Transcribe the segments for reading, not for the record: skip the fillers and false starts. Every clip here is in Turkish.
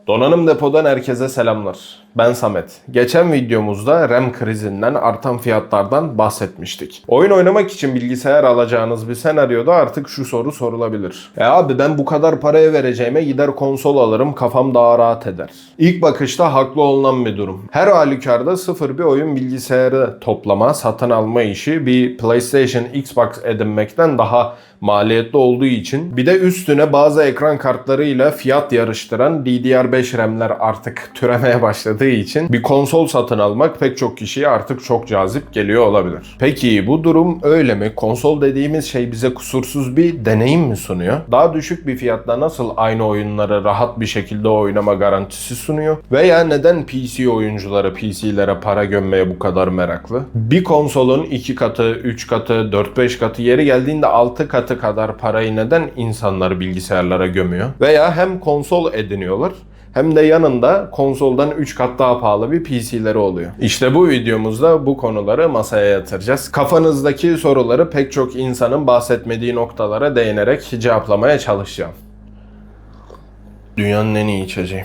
Donanım Depo'dan herkese selamlar. Ben Samet. Geçen videomuzda RAM krizinden, artan fiyatlardan bahsetmiştik. Oyun oynamak için bilgisayar alacağınız bir senaryoda artık şu soru sorulabilir. Abi ben bu kadar paraya vereceğime gider konsol alırım, kafam daha rahat eder. İlk bakışta haklı olunan bir durum. Her halükarda sıfır bir oyun bilgisayarı toplama, satın alma işi bir PlayStation, Xbox edinmekten daha maliyetli olduğu için, bir de üstüne bazı ekran kartlarıyla fiyat yarıştıran DDR5 RAM'ler artık türemeye başladığı için bir konsol satın almak pek çok kişiye artık çok cazip geliyor olabilir. Peki bu durum öyle mi? Konsol dediğimiz şey bize kusursuz bir deneyim mi sunuyor? Daha düşük bir fiyatla nasıl aynı oyunları rahat bir şekilde oynama garantisi sunuyor? Veya neden PC oyuncuları PC'lere para gömmeye bu kadar meraklı? Bir konsolun 2 katı, 3 katı, 4-5 katı, yeri geldiğinde 6 katı kadar parayı neden insanlar bilgisayarlara gömüyor? Veya hem konsol ediniyorlar hem de yanında konsoldan 3 kat daha pahalı bir PC'leri oluyor. İşte bu videomuzda bu konuları masaya yatıracağız. Kafanızdaki soruları pek çok insanın bahsetmediği noktalara değinerek cevaplamaya çalışacağım. Dünyanın en iyi içeceği.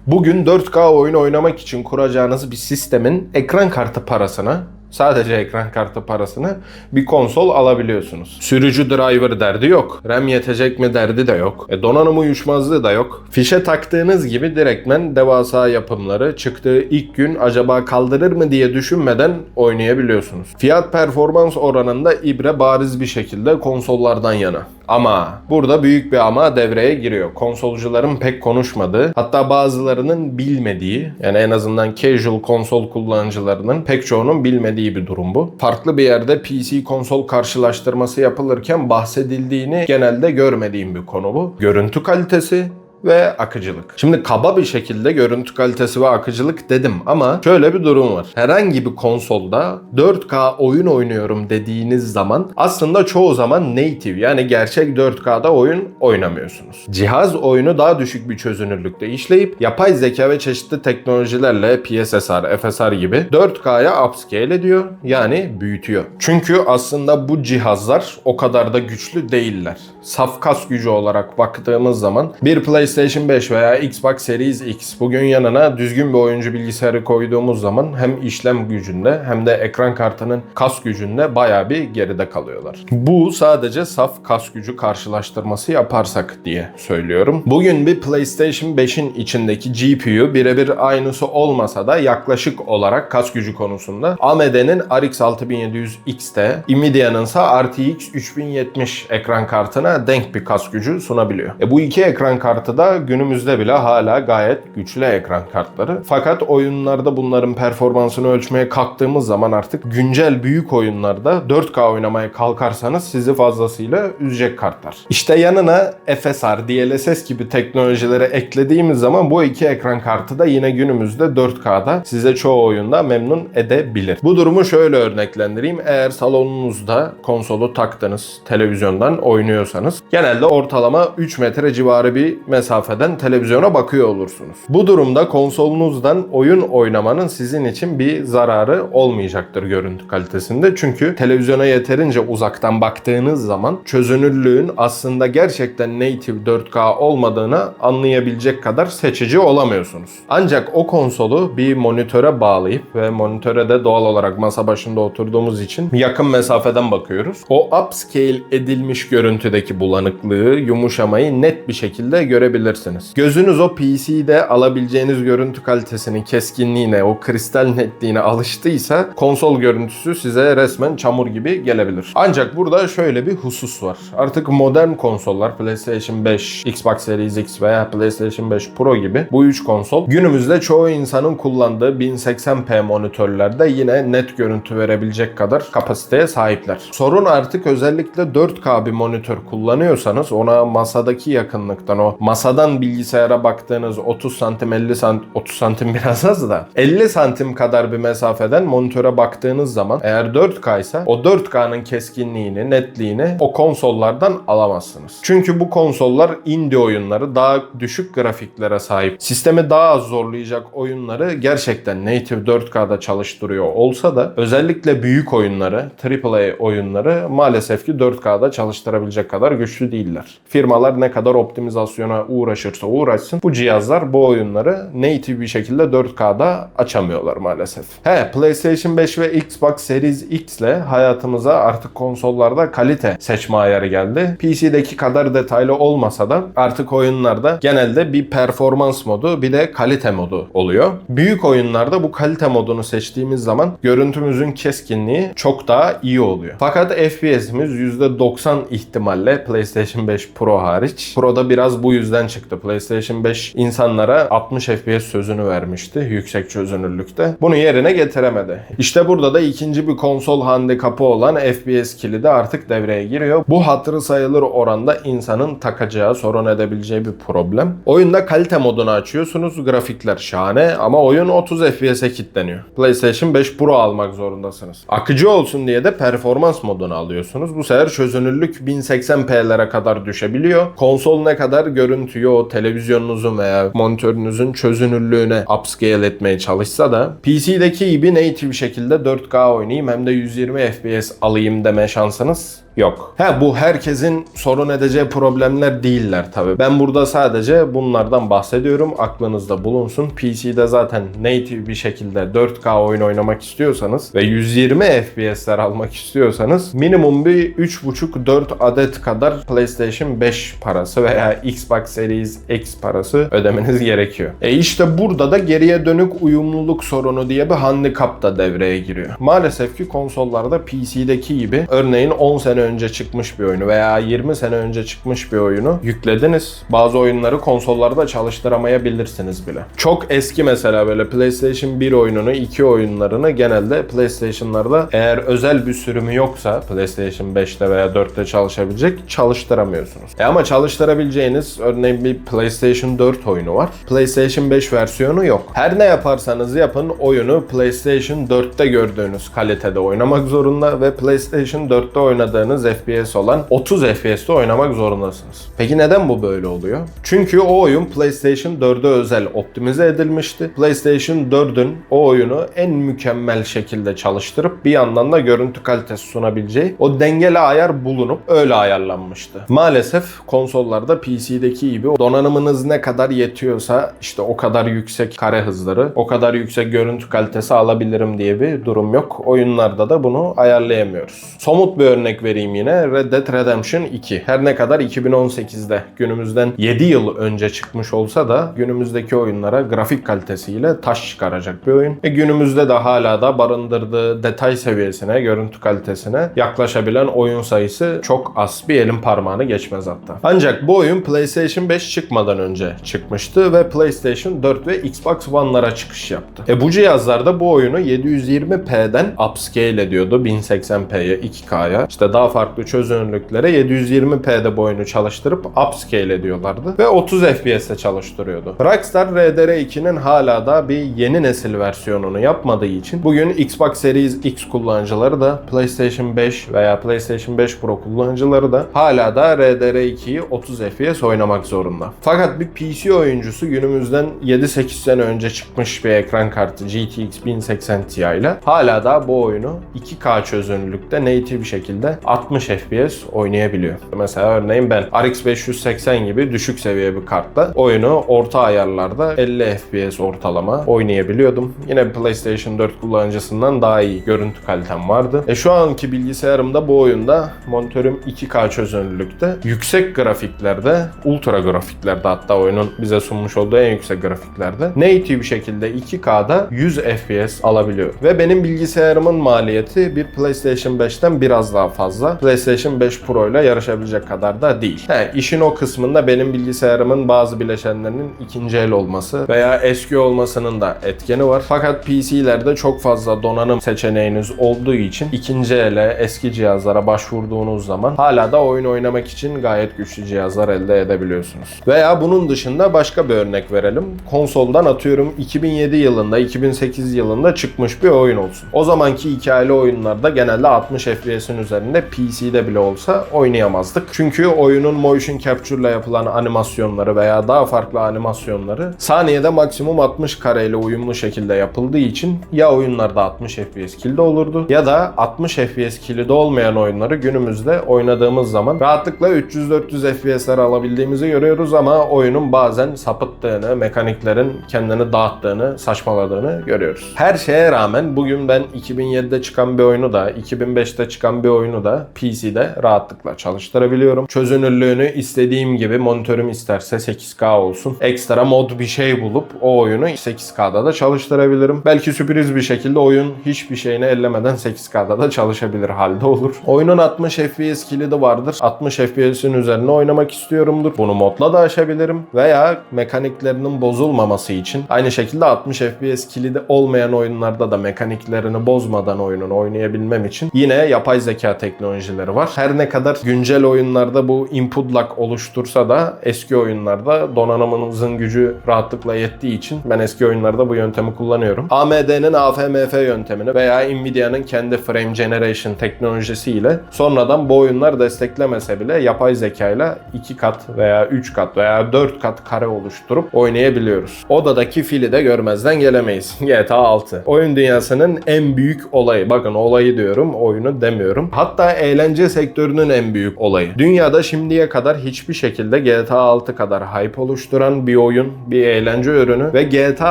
Bugün 4K oyun oynamak için kuracağınız bir sistemin ekran kartı parasına, sadece ekran kartı parasını bir konsol alabiliyorsunuz. Sürücü driver derdi yok. RAM yetecek mi derdi de yok. Donanım uyuşmazlığı da yok. Fişe taktığınız gibi direktmen devasa yapımları çıktığı ilk gün acaba kaldırır mı diye düşünmeden oynayabiliyorsunuz. Fiyat performans oranında ibre bariz bir şekilde konsollardan yana. Ama burada büyük bir ama devreye giriyor. Konsolcuların pek konuşmadığı, hatta bazılarının bilmediği, yani en azından casual konsol kullanıcılarının pek çoğunun bilmediği bir durum bu. Farklı bir yerde PC konsol karşılaştırması yapılırken bahsedildiğini genelde görmediğim bir konu bu. Görüntü kalitesi ve akıcılık. Şimdi kaba bir şekilde görüntü kalitesi ve akıcılık dedim ama şöyle bir durum var. Herhangi bir konsolda 4K oyun oynuyorum dediğiniz zaman aslında çoğu zaman native, yani gerçek 4K'da oyun oynamıyorsunuz. Cihaz oyunu daha düşük bir çözünürlükte işleyip yapay zeka ve çeşitli teknolojilerle PSSR, FSR gibi 4K'ya upscale ediyor, yani büyütüyor. Çünkü aslında bu cihazlar o kadar da güçlü değiller. Saf kas gücü olarak baktığımız zaman bir PlayStation 5 veya Xbox Series X bugün yanına düzgün bir oyuncu bilgisayarı koyduğumuz zaman hem işlem gücünde hem de ekran kartının kas gücünde bayağı bir geride kalıyorlar. Bu sadece saf kas gücü karşılaştırması yaparsak diye söylüyorum. Bugün bir PlayStation 5'in içindeki GPU birebir aynısı olmasa da yaklaşık olarak kas gücü konusunda AMD'nin RX 6700 XT, Nvidia'nın ise RTX 3070 ekran kartına denk bir kas gücü sunabiliyor. Bu iki ekran kartı da günümüzde bile hala gayet güçlü ekran kartları. Fakat oyunlarda bunların performansını ölçmeye kalktığımız zaman artık güncel büyük oyunlarda 4K oynamaya kalkarsanız sizi fazlasıyla üzecek kartlar. İşte yanına FSR, DLSS gibi teknolojileri eklediğimiz zaman bu iki ekran kartı da yine günümüzde 4K'da size çoğu oyunda memnun edebilir. Bu durumu şöyle örneklendireyim. Eğer salonunuzda konsolu taktınız, televizyondan oynuyorsanız genelde ortalama 3 metre civarı bir mesafeden televizyona bakıyor olursunuz. Bu durumda konsolunuzdan oyun oynamanın sizin için bir zararı olmayacaktır görüntü kalitesinde. Çünkü televizyona yeterince uzaktan baktığınız zaman çözünürlüğün aslında gerçekten native 4K olmadığını anlayabilecek kadar seçici olamıyorsunuz. Ancak o konsolu bir monitöre bağlayıp ve monitöre de doğal olarak masa başında oturduğumuz için yakın mesafeden bakıyoruz. O upscale edilmiş görüntüdeki bulanıklığı, yumuşamayı net bir şekilde görebilirsiniz. Gözünüz o PC'de alabileceğiniz görüntü kalitesinin keskinliğine, o kristal netliğine alıştıysa konsol görüntüsü size resmen çamur gibi gelebilir. Ancak burada şöyle bir husus var. Artık modern konsollar, PlayStation 5, Xbox Series X veya PlayStation 5 Pro gibi bu 3 konsol günümüzde çoğu insanın kullandığı 1080p monitörlerde yine net görüntü verebilecek kadar kapasiteye sahipler. Sorun artık özellikle 4K bir monitör kullanıyorsanız ona masadaki yakınlıktan, o masadan bilgisayara baktığınız 30 santim 50 santim 30 santim biraz az da 50 santim kadar bir mesafeden monitöre baktığınız zaman eğer 4K ise o 4K'nın keskinliğini, netliğini o konsollardan alamazsınız. Çünkü bu konsollar indie oyunları, daha düşük grafiklere sahip, sistemi daha az zorlayacak oyunları gerçekten native 4K'da çalıştırıyor olsa da özellikle büyük oyunları, AAA oyunları maalesef ki 4K'da çalıştırabilecek kadar güçlü değiller. Firmalar ne kadar optimizasyona uğraşırsa uğraşsın bu cihazlar bu oyunları native bir şekilde 4K'da açamıyorlar maalesef. PlayStation 5 ve Xbox Series X ile hayatımıza artık konsollarda kalite seçme ayarı geldi. PC'deki kadar detaylı olmasa da artık oyunlarda genelde bir performans modu bir de kalite modu oluyor. Büyük oyunlarda bu kalite modunu seçtiğimiz zaman görüntümüzün keskinliği çok daha iyi oluyor. Fakat FPS'imiz %90 ihtimalle PlayStation 5 Pro hariç. Pro'da biraz bu yüzden çıktı. PlayStation 5 insanlara 60 FPS sözünü vermişti yüksek çözünürlükte. Bunu yerine getiremedi. İşte burada da ikinci bir konsol handikapı olan FPS kilidi artık devreye giriyor. Bu hatırı sayılır oranda insanın takacağı, sorun edebileceği bir problem. Oyunda kalite modunu açıyorsunuz. Grafikler şahane ama oyun 30 FPS'e kilitleniyor. PlayStation 5 Pro almak zorundasınız. Akıcı olsun diye de performans modunu alıyorsunuz. Bu sefer çözünürlük 1080p'lere kadar düşebiliyor. Konsol ne kadar görüntüyü o televizyonunuzun veya monitörünüzün çözünürlüğüne upscale etmeye çalışsa da PC'deki gibi native şekilde 4K oynayayım hem de 120 FPS alayım deme şansınız yok. Bu herkesin sorun edeceği problemler değiller tabii. Ben burada sadece bunlardan bahsediyorum. Aklınızda bulunsun. PC'de zaten native bir şekilde 4K oyun oynamak istiyorsanız ve 120 FPS'ler almak istiyorsanız minimum bir 3,5-4 adet kadar PlayStation 5 parası veya Xbox Series X parası ödemeniz gerekiyor. İşte burada da geriye dönük uyumluluk sorunu diye bir handikap da devreye giriyor. Maalesef ki konsollarda PC'deki gibi örneğin 10 sene önce çıkmış bir oyunu veya 20 sene önce çıkmış bir oyunu yüklediniz. Bazı oyunları konsollarda çalıştıramayabilirsiniz bile. Çok eski mesela böyle PlayStation 1 oyununu, 2 oyunlarını genelde PlayStation'larda eğer özel bir sürümü yoksa PlayStation 5'te veya 4'te çalışabilecek çalıştıramıyorsunuz. Ama çalıştırabileceğiniz örneğin bir PlayStation 4 oyunu var. PlayStation 5 versiyonu yok. Her ne yaparsanız yapın oyunu PlayStation 4'te gördüğünüz kalitede oynamak zorunda ve PlayStation 4'te oynadığınız FPS olan 30 FPS'te oynamak zorundasınız. Peki neden bu böyle oluyor? Çünkü o oyun PlayStation 4'e özel optimize edilmişti. PlayStation 4'ün o oyunu en mükemmel şekilde çalıştırıp bir yandan da görüntü kalitesi sunabileceği o dengeli ayar bulunup öyle ayarlanmıştı. Maalesef konsollarda PC'deki gibi donanımınız ne kadar yetiyorsa işte o kadar yüksek kare hızları, o kadar yüksek görüntü kalitesi alabilirim diye bir durum yok. Oyunlarda da bunu ayarlayamıyoruz. Somut bir örnek vereyim yine. Red Dead Redemption 2. Her ne kadar 2018'de günümüzden 7 yıl önce çıkmış olsa da günümüzdeki oyunlara grafik kalitesiyle taş çıkaracak bir oyun. Günümüzde de hala da barındırdığı detay seviyesine, görüntü kalitesine yaklaşabilen oyun sayısı çok az. Bir elin parmağını geçmez hatta. Ancak bu oyun PlayStation 5 çıkmadan önce çıkmıştı ve PlayStation 4 ve Xbox One'lara çıkış yaptı. Bu cihazlarda bu oyunu 720p'den upscale ediyordu 1080p'ye, 2K'ya. İşte daha farklı çözünürlüklere 720p'de bu oyunu çalıştırıp upscale ediyorlardı ve 30 FPS'te çalıştırıyordu. Rockstar RDR2'nin hala da bir yeni nesil versiyonunu yapmadığı için bugün Xbox Series X kullanıcıları da PlayStation 5 veya PlayStation 5 Pro kullanıcıları da hala da RDR2'yi 30 FPS oynamak zorunda. Fakat bir PC oyuncusu günümüzden 7-8 sene önce çıkmış bir ekran kartı GTX 1080 Ti ile hala da bu oyunu 2K çözünürlükte native bir şekilde 60 FPS oynayabiliyor. Mesela örneğin ben RX 580 gibi düşük seviye bir kartla oyunu orta ayarlarda 50 FPS ortalama oynayabiliyordum. Yine PlayStation 4 kullanıcısından daha iyi görüntü kalitem vardı. Şu anki bilgisayarımda bu oyunda monitörüm 2K çözünürlükte, yüksek grafiklerde, ultra grafiklerde hatta oyunun bize sunmuş olduğu en yüksek grafiklerde native bir şekilde 2K'da 100 FPS alabiliyor. Ve benim bilgisayarımın maliyeti bir PlayStation 5'ten biraz daha fazla. PlayStation 5 Pro ile yarışabilecek kadar da değil. İşin o kısmında benim bilgisayarımın bazı bileşenlerinin ikinci el olması veya eski olmasının da etkeni var. Fakat PC'lerde çok fazla donanım seçeneğiniz olduğu için ikinci ele, eski cihazlara başvurduğunuz zaman hala da oyun oynamak için gayet güçlü cihazlar elde edebiliyorsunuz. Veya bunun dışında başka bir örnek verelim. Konsoldan atıyorum 2007 yılında, 2008 yılında çıkmış bir oyun olsun. O zamanki hikayeli oyunlarda genelde 60 FPS'in üzerinde PC'de bile olsa oynayamazdık. Çünkü oyunun motion capture ile yapılan animasyonları veya daha farklı animasyonları saniyede maksimum 60 kare ile uyumlu şekilde yapıldığı için ya oyunlarda 60 FPS kilidi olurdu ya da 60 FPS kilidi olmayan oyunları günümüzde oynadığımız zaman rahatlıkla 300-400 FPS'ler alabildiğimizi görüyoruz ama oyunun bazen sapıttığını, mekaniklerin kendini dağıttığını, saçmaladığını görüyoruz. Her şeye rağmen bugün ben 2007'de çıkan bir oyunu da, 2005'te çıkan bir oyunu da PC'de rahatlıkla çalıştırabiliyorum. Çözünürlüğünü istediğim gibi monitörüm isterse 8K olsun. Ekstra mod bir şey bulup o oyunu 8K'da da çalıştırabilirim. Belki sürpriz bir şekilde oyun hiçbir şeyini ellemeden 8K'da da çalışabilir halde olur. Oyunun 60 FPS kilidi vardır. 60 FPS'in üzerine oynamak istiyorumdur. Bunu modla da aşabilirim. Veya mekaniklerinin bozulmaması için aynı şekilde 60 FPS kilidi olmayan oyunlarda da mekaniklerini bozmadan oyununu oynayabilmem için yine yapay zeka teknolojileri var. Her ne kadar güncel oyunlarda bu input lag oluştursa da eski oyunlarda donanımınızın gücü rahatlıkla yettiği için ben eski oyunlarda bu yöntemi kullanıyorum. AMD'nin AFMF yöntemini veya Nvidia'nın kendi Frame Generation teknolojisiyle sonradan bu oyunlar desteklemese bile yapay zekayla 2 kat veya 3 kat veya 4 kat kare oluşturup oynayabiliyoruz. Odadaki fili de görmezden gelemeyiz. GTA 6. Oyun dünyasının en büyük olayı. Bakın olayı diyorum, oyunu demiyorum. Hatta eğlence sektörünün en büyük olayı. Dünyada şimdiye kadar hiçbir şekilde GTA 6 kadar hype oluşturan bir oyun, bir eğlence ürünü ve GTA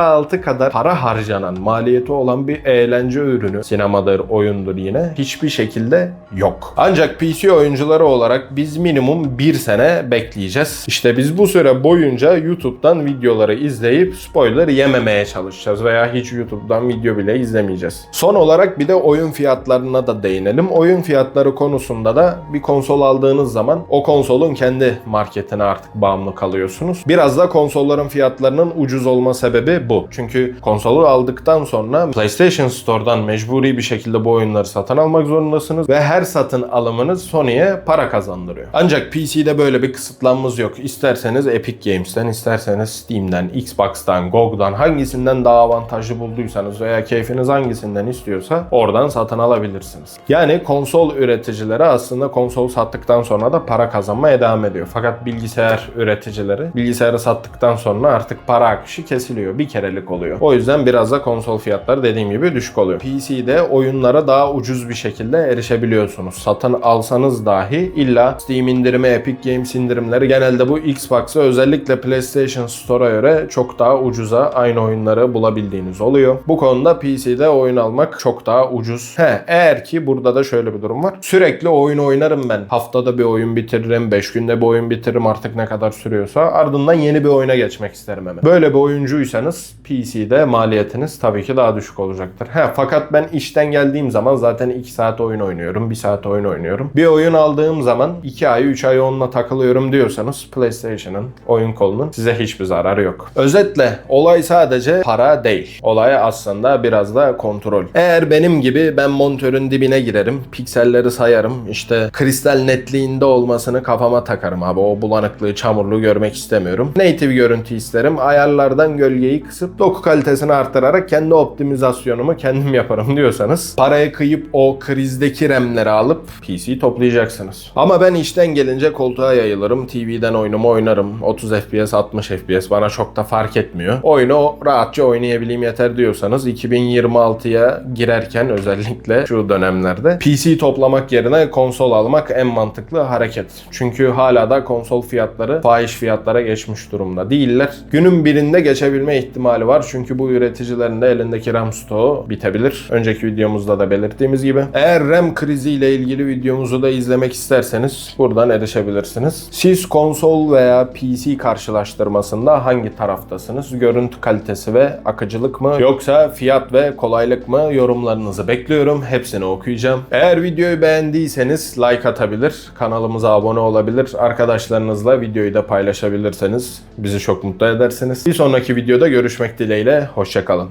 6 kadar para harcanan, maliyeti olan bir eğlence ürünü, sinemadır, oyundur yine, hiçbir şekilde yok. Ancak PC oyuncuları olarak biz minimum 1 sene bekleyeceğiz. İşte biz bu süre boyunca YouTube'dan videoları izleyip spoiler yememeye çalışacağız veya hiç YouTube'dan video bile izlemeyeceğiz. Son olarak bir de oyun fiyatlarına da değinelim. Oyun fiyatları konusunda da bir konsol aldığınız zaman o konsolun kendi marketine artık bağımlı kalıyorsunuz. Biraz da konsolların fiyatlarının ucuz olma sebebi bu. Çünkü konsolu aldıktan sonra PlayStation Store'dan mecburi bir şekilde bu oyunları satın almak zorundasınız ve her satın alımınız Sony'ye para kazandırıyor. Ancak PC'de böyle bir kısıtlanmamız yok. İsterseniz Epic Games'ten, isterseniz Steam'den, Xbox'tan, GOG'dan hangisinden daha avantajlı bulduysanız veya keyfiniz hangisinden istiyorsa oradan satın alabilirsiniz. Yani konsol üreticileri aslında konsol sattıktan sonra da para kazanmaya devam ediyor. Fakat bilgisayar üreticileri bilgisayarı sattıktan sonra artık para akışı kesiliyor. Bir kerelik oluyor. O yüzden biraz da konsol fiyatları dediğim gibi düşük oluyor. PC'de oyunlara daha ucuz bir şekilde erişebiliyorsunuz. Satın alsanız dahi illa Steam indirimi, Epic Games indirimleri genelde bu Xbox'a özellikle PlayStation Store'a göre çok daha ucuza aynı oyunları bulabildiğiniz oluyor. Bu konuda PC'de oyun almak çok daha ucuz. Eğer ki burada da şöyle bir durum var. Sürekli oyun oynarım ben. Haftada bir oyun bitiririm, 5 günde bir oyun bitiririm artık ne kadar sürüyorsa. Ardından yeni bir oyuna geçmek isterim hemen. Böyle bir oyuncuysanız PC'de maliyetiniz tabii ki daha düşük olacaktır. Fakat ben işten geldiğim zaman zaten 2 saat oyun oynuyorum, 1 saat oyun oynuyorum. Bir oyun aldığım zaman 2 ay, 3 ay onunla takılıyorum diyorsanız PlayStation'ın oyun kolunun size hiçbir zararı yok. Özetle olay sadece para değil. Olay aslında biraz da kontrol. Eğer benim gibi ben monitörün dibine girerim, pikselleri sayarım, işte kristal netliğinde olmasını kafama takarım abi. O bulanıklığı, çamurluğu görmek istemiyorum. Native görüntü isterim. Ayarlardan gölgeyi kısıp doku kalitesini arttırarak kendi optimizasyonumu kendim yaparım diyorsanız paraya kıyıp o krizdeki RAM'leri alıp PC toplayacaksınız. Ama ben işten gelince koltuğa yayılırım. TV'den oyunumu oynarım. 30 FPS, 60 FPS bana çok da fark etmiyor. Oyunu rahatça oynayabileyim yeter diyorsanız 2026'ya girerken özellikle şu dönemlerde PC toplamak yerine konsol almak en mantıklı hareket. Çünkü hala da konsol fiyatları fahiş fiyatlara geçmiş durumda değiller. Günün birinde geçebilme ihtimali var. Çünkü bu üreticilerin de elindeki RAM stoğu bitebilir. Önceki videomuzda da belirttiğimiz gibi. Eğer RAM kriziyle ilgili videomuzu da izlemek isterseniz buradan erişebilirsiniz. Siz konsol veya PC karşılaştırmasında hangi taraftasınız? Görüntü kalitesi ve akıcılık mı? Yoksa fiyat ve kolaylık mı? Yorumlarınızı bekliyorum. Hepsini okuyacağım. Eğer videoyu beğendiyseniz like atabilir, kanalımıza abone olabilir, arkadaşlarınızla videoyu da paylaşabilirseniz bizi çok mutlu edersiniz. Bir sonraki videoda görüşmek dileğiyle. Hoşça kalın.